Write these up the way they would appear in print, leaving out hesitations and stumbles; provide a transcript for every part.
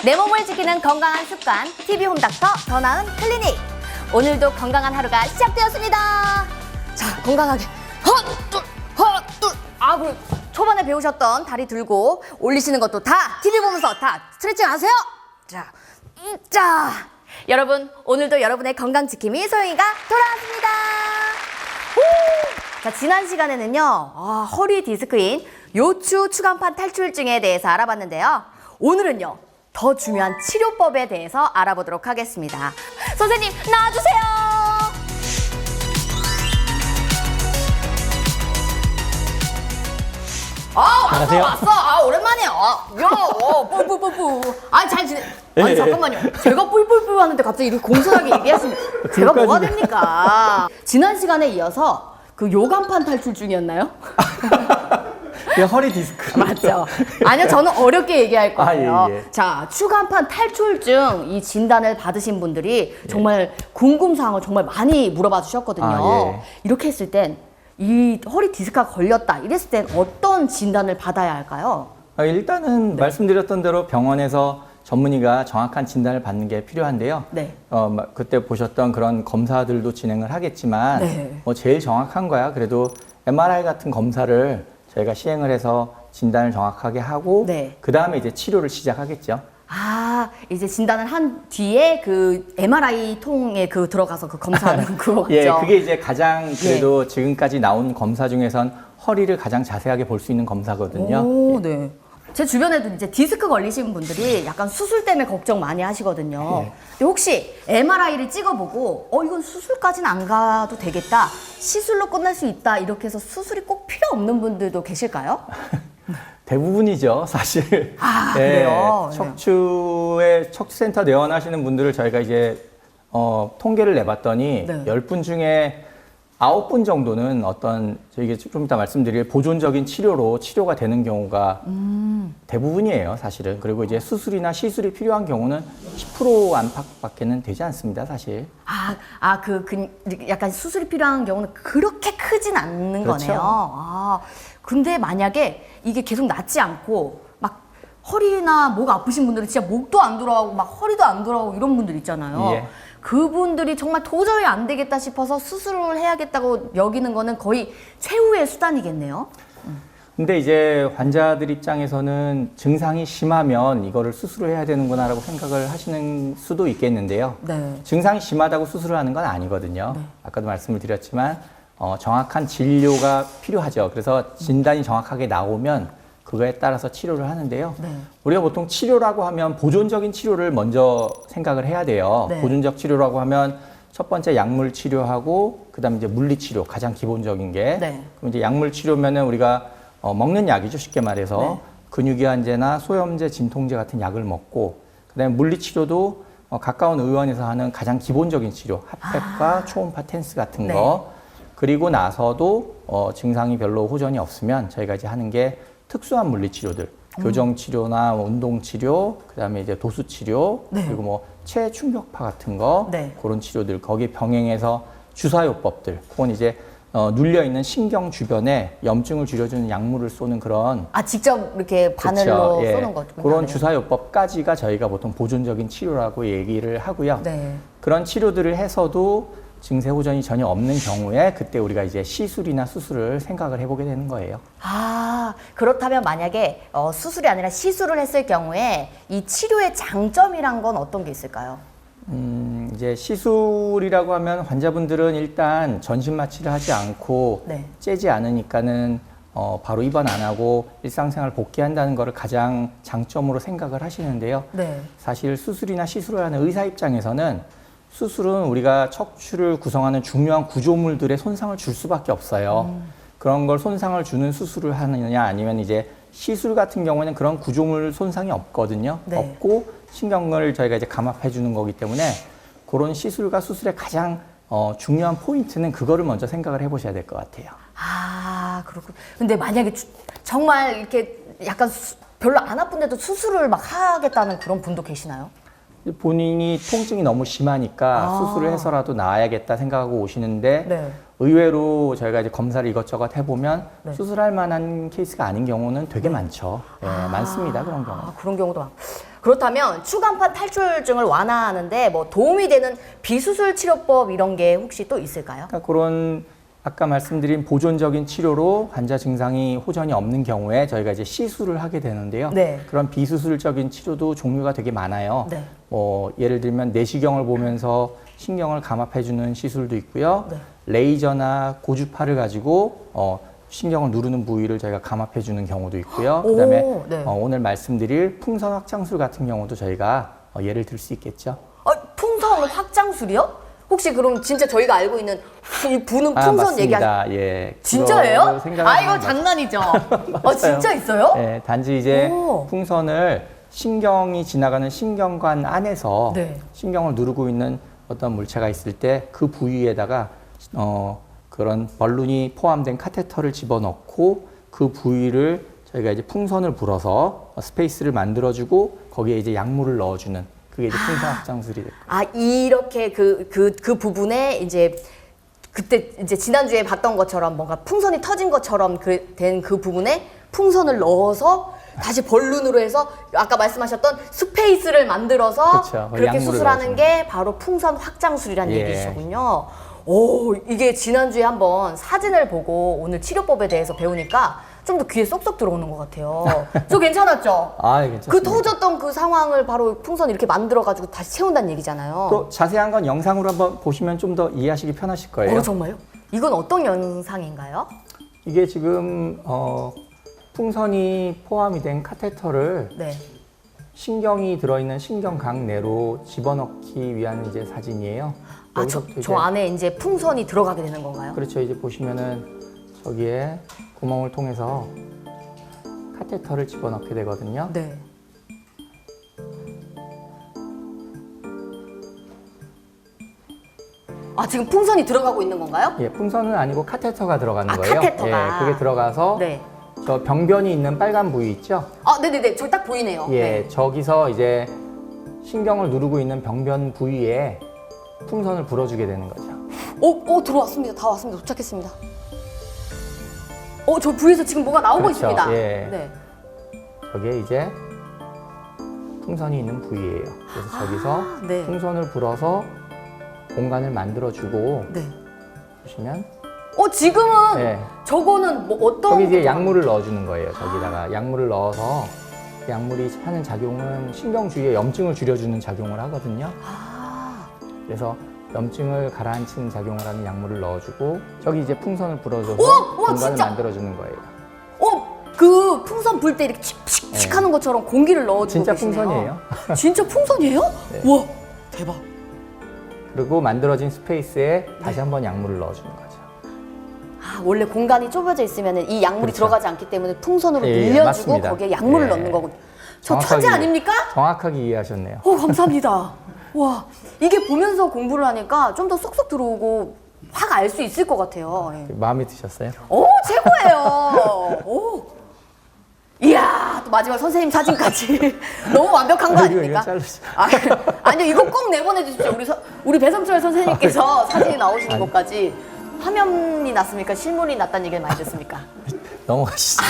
내 몸을 지키는 건강한 습관, TV 홈닥터 더 나은 클리닉. 오늘도 건강한 하루가 시작되었습니다. 자, 건강하게 하나, 둘. 아, 그 초반에 배우셨던 다리 들고 올리시는 것도 다 TV 보면서 다 스트레칭 하세요. 자, 여러분 오늘도 여러분의 건강 지킴이 소영이가 돌아왔습니다. 자, 지난 시간에는요, 허리 디스크인 요추 추간판 탈출증에 대해서 알아봤는데요. 오늘은요, 더 중요한 치료법에 대해서 알아보도록 하겠습니다. 선생님, 나와주세요. 안녕하세요. 왔어. 오랜만이에요. 뿔뿔뿔뿔. 잘 지내. 아니, 잠깐만요. 제가 뿔뿔뿔 하는데 갑자기 이렇게 공손하게 얘기하시면 제가 뭐가 됩니까? 지난 시간에 이어서 그 요간판 탈출증이었나요? 허리 디스크. 맞죠. 아니요, 저는 어렵게 얘기할 거예요. 예. 자, 추간판 탈출증 이 진단을 받으신 분들이 정말 궁금사항을 정말 많이 물어봐 주셨거든요. 이렇게 했을 땐 이 허리 디스크가 걸렸다 이랬을 땐 어떤 진단을 받아야 할까요? 일단은 말씀드렸던 대로 병원에서 전문의가 정확한 진단을 받는 게 필요한데요. 네. 그때 보셨던 그런 검사들도 진행을 하겠지만 네. 제일 정확한 거야. 그래도 MRI 같은 검사를 저희가 시행을 해서 진단을 정확하게 하고 네. 그 다음에 이제 치료를 시작하겠죠. 이제 진단을 한 뒤에 그 MRI 통에 그 들어가서 그 검사하는 그거 맞죠? 예, 그게 이제 가장 그래도 지금까지 나온 검사 중에선 허리를 가장 자세하게 볼 수 있는 검사거든요. 오, 네. 제 주변에도 이제 디스크 걸리신 분들이 약간 수술 때문에 걱정 많이 하시거든요. 근데 혹시 MRI를 찍어보고 이건 수술까지는 안 가도 되겠다, 시술로 끝날 수 있다 이렇게 해서 수술이 꼭 필요 없는 분들도 계실까요? 대부분이죠, 사실. 그래요? 척추센터 내원하시는 분들을 저희가 이제 통계를 내봤더니 10분 중에 9분 정도는 저희가 좀 이따 말씀드릴 보존적인 치료가 되는 경우가 대부분이에요, 사실은. 그리고 이제 수술이나 시술이 필요한 경우는 10% 안팎밖에는 되지 않습니다, 사실. 약간 수술이 필요한 경우는 그렇게 크진 않는 그렇죠. 거네요. 근데 만약에 이게 계속 낫지 않고 막 허리나 목 아프신 분들은 진짜 목도 안 돌아오고 막 허리도 안 돌아오고 이런 분들 있잖아요. 예. 그분들이 정말 도저히 안 되겠다 싶어서 수술을 해야겠다고 여기는 거는 거의 최후의 수단이겠네요. 근데 이제 환자들 입장에서는 증상이 심하면 이거를 수술을 해야 되는구나라고 생각을 하시는 수도 있겠는데요. 네. 증상이 심하다고 수술을 하는 건 아니거든요. 아까도 말씀을 드렸지만 정확한 진료가 필요하죠. 그래서 진단이 정확하게 나오면 그거에 따라서 치료를 하는데요. 우리가 보통 치료라고 하면 보존적인 치료를 먼저 생각을 해야 돼요. 보존적 치료라고 하면 첫 번째 약물 치료하고 그다음에 이제 물리 치료, 가장 기본적인 게. 그럼 이제 약물 치료면은 우리가 먹는 약이죠, 쉽게 말해서. 근육이완제나 소염제, 진통제 같은 약을 먹고, 그다음에 물리 치료도 가까운 의원에서 하는 가장 기본적인 치료, 핫팩과 초음파 텐스 같은 거. 그리고 나서도 증상이 별로 호전이 없으면 저희가 이제 하는 게 특수한 물리 치료들, 교정 치료나 운동 치료, 그다음에 이제 도수 치료, 그리고 뭐 체충격파 같은 거, 그런 치료들, 거기에 병행해서 주사요법들, 그건 이제 눌려 있는 신경 주변에 염증을 줄여주는 약물을 쏘는 그런 직접 이렇게 바늘로 쏘는 거죠. 그런 주사요법까지가 저희가 보통 보존적인 치료라고 얘기를 하고요. 그런 치료들을 해서도 증세 호전이 전혀 없는 경우에 그때 우리가 이제 시술이나 수술을 생각을 해보게 되는 거예요. 그렇다면 만약에 수술이 아니라 시술을 했을 경우에 이 치료의 장점이란 건 어떤 게 있을까요? 이제 시술이라고 하면 환자분들은 일단 전신 마취를 하지 않고 째지 않으니까는 바로 입원 안 하고 일상생활 복귀한다는 거를 가장 장점으로 생각을 하시는데요. 사실 수술이나 시술을 하는 의사 입장에서는 수술은 우리가 척추를 구성하는 중요한 구조물들의 손상을 줄 수밖에 없어요. 그런 걸 손상을 주는 수술을 하느냐 아니면 이제 시술 같은 경우에는 그런 구조물 손상이 없거든요. 없고 신경을 저희가 이제 감압해 주는 거기 때문에 그런 시술과 수술의 가장 중요한 포인트는 그거를 먼저 생각을 해보셔야 될 것 같아요. 그렇군. 근데 만약에 정말 이렇게 약간 별로 안 아픈데도 수술을 막 하겠다는 그런 분도 계시나요? 본인이 통증이 너무 심하니까 수술을 해서라도 나아야겠다 생각하고 오시는데 의외로 저희가 이제 검사를 이것저것 해보면 수술할 만한 케이스가 아닌 경우는 되게 많죠. 많습니다, 그런 경우. 그런 경우도 많고. 그렇다면 추간판 탈출증을 완화하는데 뭐 도움이 되는 비수술 치료법 이런 게 혹시 또 있을까요? 그러니까 그런 아까 말씀드린 보존적인 치료로 환자 증상이 호전이 없는 경우에 저희가 이제 시술을 하게 되는데요. 네. 그런 비수술적인 치료도 종류가 되게 많아요. 네. 뭐 예를 들면 내시경을 보면서 신경을 감압해주는 시술도 있고요. 네. 레이저나 고주파를 가지고 신경을 누르는 부위를 저희가 감압해주는 경우도 있고요. 오, 그다음에 네. 오늘 말씀드릴 풍선 확장술 같은 경우도 저희가 예를 들 수 있겠죠. 풍선 확장술이요? 혹시 그럼 진짜 저희가 알고 있는 이 부는 풍선 맞습니다. 얘기하는 예. 진짜예요? 그거를 생각하시면 이거 장난이죠? 진짜 있어요? 네, 단지 이제 오. 풍선을 신경이 지나가는 신경관 안에서 네. 신경을 누르고 있는 어떤 물체가 있을 때 그 부위에다가 그런 벌룬이 포함된 카테터를 집어넣고 그 부위를 저희가 이제 풍선을 불어서 스페이스를 만들어주고 거기에 이제 약물을 넣어주는 그게 이제 풍선 확장술이 될 거예요. 이렇게 그 부분에 이제 그때 이제 지난주에 봤던 것처럼 뭔가 풍선이 터진 것처럼 된 그 부분에 풍선을 넣어서 다시 벌룬으로 해서 아까 말씀하셨던 스페이스를 만들어서 그쵸, 그렇게 약물을 수술하는 넣어주는. 게 바로 풍선 확장술이라는 예. 얘기시군요. 오, 이게 지난주에 한번 사진을 보고 오늘 치료법에 대해서 배우니까 좀 더 귀에 쏙쏙 들어오는 것 같아요. 저 괜찮았죠? 괜찮습니다. 그 터졌던 그 상황을 바로 풍선 이렇게 만들어가지고 다시 채운다는 얘기잖아요. 또 자세한 건 영상으로 한번 보시면 좀 더 이해하시기 편하실 거예요. 정말요? 이건 어떤 영상인가요? 이게 지금 풍선이 포함이 된 카테터를 네. 신경이 들어있는 신경각 내로 집어넣기 위한 이제 사진이에요. 여기서부터 저 안에 이제 풍선이 들어가게 되는 건가요? 그렇죠. 이제 보시면은 저기에 구멍을 통해서 카테터를 집어넣게 되거든요. 네. 지금 풍선이 들어가고 있는 건가요? 예, 풍선은 아니고 카테터가 들어가는 거예요. 카테터가. 예, 그게 들어가서 네. 저 병변이 있는 빨간 부위 있죠? 네네네. 저기 딱 보이네요. 예, 네. 저기서 이제 신경을 누르고 있는 병변 부위에 풍선을 불어주게 되는 거죠. 들어왔습니다. 다 왔습니다. 도착했습니다. 저 부위에서 지금 뭐가 나오고 그렇죠. 있습니다. 예. 네. 저게 이제 풍선이 있는 부위예요. 그래서 저기서 네. 풍선을 불어서 공간을 만들어주고 네. 보시면 지금은 네. 저거는 뭐 어떤 저기 이제 것도- 약물을 넣어주는 거예요. 저기다가 약물을 넣어서 그 약물이 하는 작용은 신경 주위에 염증을 줄여주는 작용을 하거든요. 그래서 염증을 가라앉히는 작용을 하는 약물을 넣어주고 저기 이제 풍선을 불어줘서 공간을 진짜? 만들어주는 거예요. 그 풍선 불 때 이렇게 칙칙칙 네. 하는 것처럼 공기를 넣어주고 진짜 계시네요. 풍선이에요. 진짜 풍선이에요? 네. 우와, 대박. 그리고 만들어진 스페이스에 다시 한번 약물을 넣어주는 거죠. 원래 공간이 좁아져 있으면 이 약물이 그렇죠. 들어가지 않기 때문에 풍선으로 예, 늘려주고 맞습니다. 거기에 약물을 예. 넣는 거고. 저 정확하게 천재 아닙니까? 정확하게 이해하셨네요. 감사합니다. 와, 이게 보면서 공부를 하니까 좀 더 쏙쏙 들어오고 확 알 수 있을 것 같아요. 예. 마음에 드셨어요? 최고예요. 이야, 또 마지막 선생님 사진까지 너무 완벽한 거 아닙니까? 이거 자르시- 아니요, 이거 꼭 내보내 주십시오. 우리 배성철 선생님께서 사진이 나오시는 것까지 화면이 났습니까? 실물이 났다는 얘기를 많이 듣습니까? 넘어가시죠.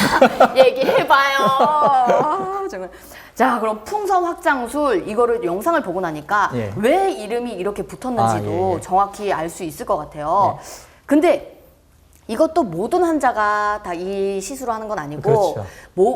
얘기해봐요. 정말. 자, 그럼 풍선 확장술 이거를 영상을 보고 나니까 예. 왜 이름이 이렇게 붙었는지도 예. 정확히 알 수 있을 것 같아요. 근데 이것도 모든 환자가 다 이 시술을 하는 건 아니고 그렇죠.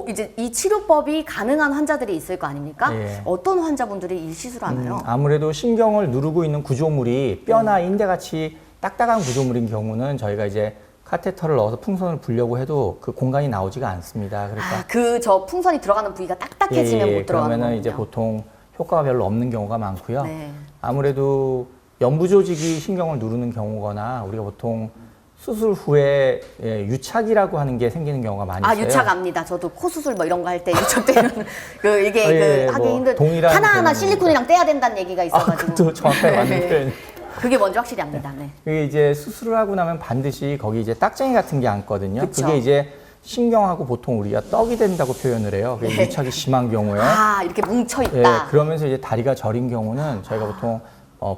이제 이 치료법이 가능한 환자들이 있을 거 아닙니까? 예. 어떤 환자분들이 이 시술을 하나요? 아무래도 신경을 누르고 있는 구조물이 뼈나 인대같이 딱딱한 구조물인 경우는 저희가 이제 카테터를 넣어서 풍선을 불려고 해도 그 공간이 나오지가 않습니다. 그러니까 저 풍선이 들어가는 부위가 딱딱해지면 못 들어가는 그러면은 거군요. 이제 보통 효과가 별로 없는 경우가 많고요. 네. 아무래도 연부 조직이 신경을 누르는 경우거나 우리가 보통 수술 후에 유착이라고 하는 게 생기는 경우가 많이 있어요. 유착 압니다. 저도 코 수술 뭐 이런 거 할 때 유착되는 이게 예, 하기 뭐 힘든 동일한 하나하나 개념입니다. 실리콘이랑 떼야 된다는 얘기가 있어가지고 그것도 정확하게 맞는 표현. 그게 뭔지 확실히 압니다. 네. 그게 이제 수술을 하고 나면 반드시 거기 이제 딱쟁이 같은 게 앉거든요. 그쵸. 그게 이제 신경하고 보통 우리가 떡이 된다고 표현을 해요. 그게 네. 유착이 심한 경우에. 이렇게 뭉쳐 예, 있다. 그러면서 이제 다리가 저린 경우는 저희가 보통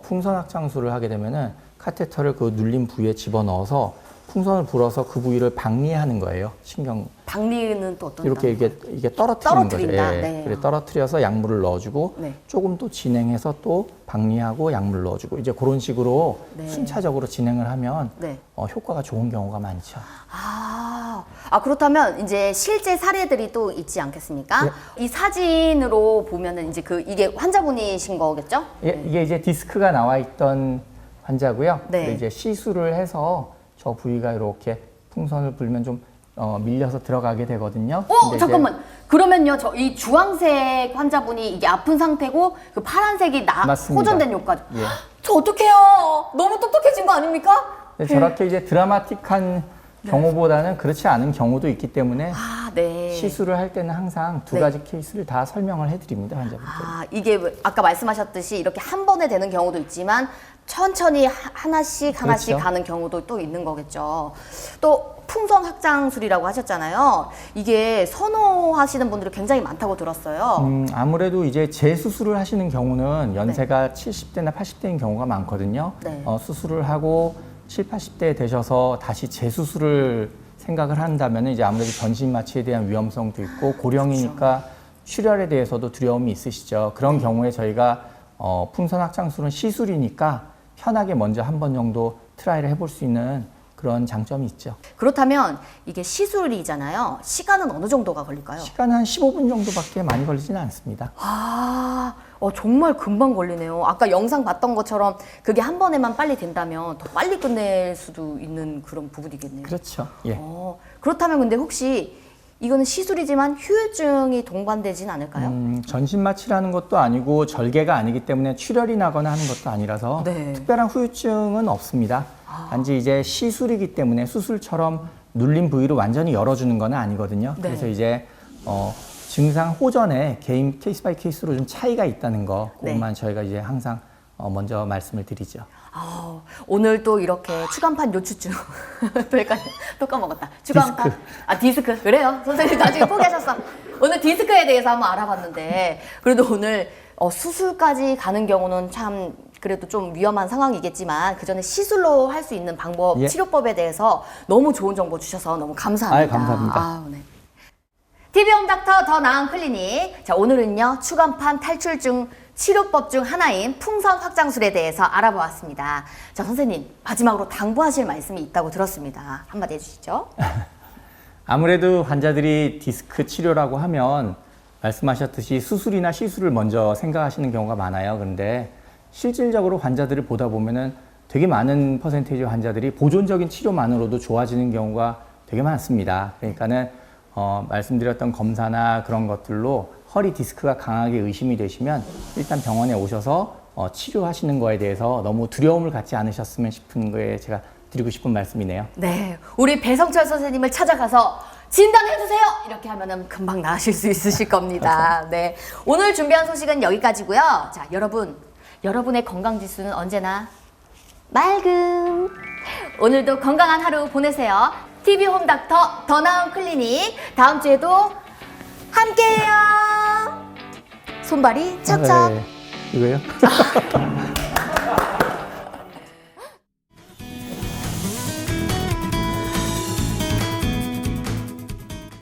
풍선 확장술을 하게 되면은 카테터를 그 눌린 부위에 집어넣어서 풍선을 불어서 그 부위를 박리하는 거예요. 신경 박리는 또 어떤 이렇게 이게 떨어뜨리는 떨어뜨린다. 거죠. 예. 네. 그래 떨어뜨려서 약물을 넣어주고 네. 조금 또 진행해서 또 박리하고 약물 넣어주고 이제 그런 식으로 네. 순차적으로 진행을 하면 네. 효과가 좋은 경우가 많죠. 그렇다면 이제 실제 사례들이 또 있지 않겠습니까? 네. 이 사진으로 보면은 이제 이게 환자분이신 거겠죠? 이게 이제 디스크가 나와 있던 환자고요. 네. 근데 이제 시술을 해서 저 부위가 이렇게 풍선을 불면 좀 밀려서 들어가게 되거든요. 근데 잠깐만. 그러면요, 이 주황색 환자분이 이게 아픈 상태고 그 파란색이 맞습니다. 호전된 효과죠. 예. 저 어떡해요? 너무 똑똑해진 거 아닙니까? 근데 저렇게 이제 드라마틱한 경우보다는 그렇지 않은 경우도 있기 때문에 네. 시술을 할 때는 항상 두 네. 가지 케이스를 다 설명을 해드립니다, 환자분들. 이게 아까 말씀하셨듯이 이렇게 한 번에 되는 경우도 있지만 천천히 하나씩 그렇죠. 가는 경우도 또 있는 거겠죠. 또 풍선 확장술이라고 하셨잖아요. 이게 선호하시는 분들이 굉장히 많다고 들었어요. 아무래도 이제 재수술을 하시는 경우는 연세가 70대나 80대인 경우가 많거든요. 네. 수술을 하고 7, 80대 되셔서 다시 재수술을 생각을 한다면 이제 아무래도 전신 마취에 대한 위험성도 있고 고령이니까 출혈에 대해서도 두려움이 있으시죠. 그런 경우에 저희가 풍선 확장술은 시술이니까 편하게 먼저 한 번 정도 트라이를 해볼 수 있는 그런 장점이 있죠. 그렇다면 이게 시술이잖아요. 시간은 어느 정도가 걸릴까요? 시간은 한 15분 정도밖에 많이 걸리지는 않습니다. 정말 금방 걸리네요. 아까 영상 봤던 것처럼 그게 한 번에만 빨리 된다면 더 빨리 끝낼 수도 있는 그런 부분이겠네요. 그렇죠. 예. 그렇다면 근데 혹시 이거는 시술이지만 후유증이 동반되진 않을까요? 전신 마취라는 것도 아니고 절개가 아니기 때문에 출혈이 나거나 하는 것도 아니라서 네. 특별한 후유증은 없습니다. 단지 이제 시술이기 때문에 수술처럼 눌린 부위를 완전히 열어주는 건 아니거든요. 네. 그래서 이제 증상 호전에 개인 케이스 바이 케이스로 좀 차이가 있다는 거 그것만 저희가 이제 항상 먼저 말씀을 드리죠. 오늘 또 이렇게 추간판 요추증 또 까먹었다. 추간판 디스크 그래요. 선생님 나중에 포기하셨어. 오늘 디스크에 대해서 한번 알아봤는데 그래도 오늘 수술까지 가는 경우는 참 그래도 좀 위험한 상황이겠지만 그 전에 시술로 할 수 있는 방법, 예. 치료법에 대해서 너무 좋은 정보 주셔서 너무 감사합니다. 감사합니다. 네. TV홈 닥터 더 나은 클리닉. 자, 오늘은요, 추간판 탈출증 치료법 중 하나인 풍선 확장술에 대해서 알아보았습니다. 자, 선생님, 마지막으로 당부하실 말씀이 있다고 들었습니다. 한마디 해주시죠. 아무래도 환자들이 디스크 치료라고 하면 말씀하셨듯이 수술이나 시술을 먼저 생각하시는 경우가 많아요. 그런데 실질적으로 환자들을 보다 보면은 되게 많은 퍼센테이지 환자들이 보존적인 치료만으로도 좋아지는 경우가 되게 많습니다. 그러니까는 말씀드렸던 검사나 그런 것들로 허리 디스크가 강하게 의심이 되시면 일단 병원에 오셔서 치료하시는 거에 대해서 너무 두려움을 갖지 않으셨으면 싶은 거에 제가 드리고 싶은 말씀이네요. 네, 우리 배성철 선생님을 찾아가서 진단해주세요! 이렇게 하면은 금방 나으실 수 있으실 겁니다. 네, 오늘 준비한 소식은 여기까지고요. 자, 여러분의 건강 지수는 언제나 맑음. 오늘도 건강한 하루 보내세요. TV홈 닥터 더 나은 클리닉 다음 주에도 함께해요. 손발이 척척. 이거요?